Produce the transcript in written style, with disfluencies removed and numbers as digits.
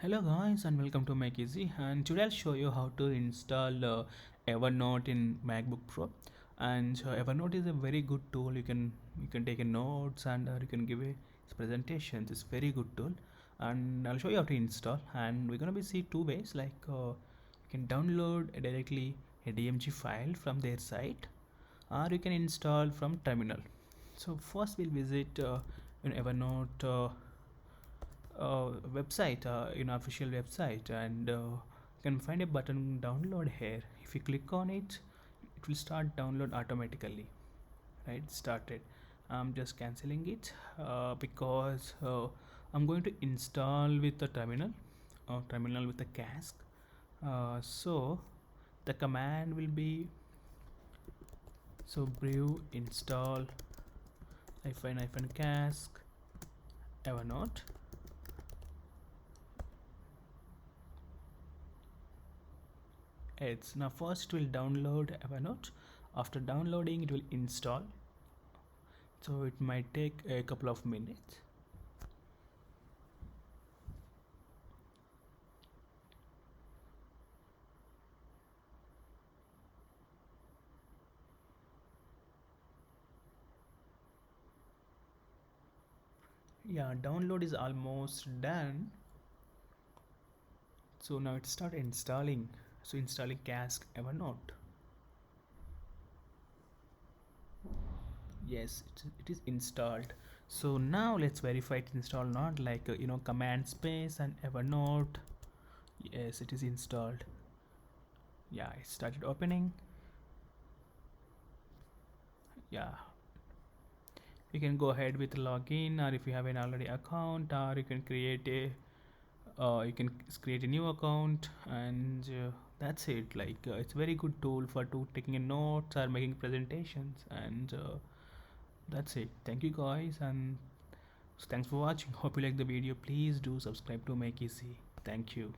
Hello guys and welcome to Make Easy, and today I'll show you how to install Evernote in MacBook Pro. And Evernote is a very good tool. You can take a notes and you can give a presentations. It's very good tool, and I'll show you how to install. And we're gonna be see two ways, like you can download directly a DMG file from their site, or you can install from terminal. So first we'll visit in Evernote website, official website, and you can find a button download here. If you click on it, it will start download automatically. Right, started. I'm just canceling it because I'm going to install with the terminal with the cask. So the command will be, so brew install hyphen cask Evernote. It's now first will download Evernote. After downloading, it will install, so it might take a couple of minutes. Yeah, download is almost done. So now it start installing. So installing cask Evernote. Yes, it is installed. So now let's verify it installed, not like command space and Evernote. Yes, it is installed. Yeah, it started opening. Yeah, you can go ahead with login, or if you have an already account, or you can create a new account, and that's it. Like it's very good tool for taking a notes or making presentations, and that's it. Thank you guys, and thanks for watching. Hope you like the video. Please do subscribe to Make Easy. Thank you.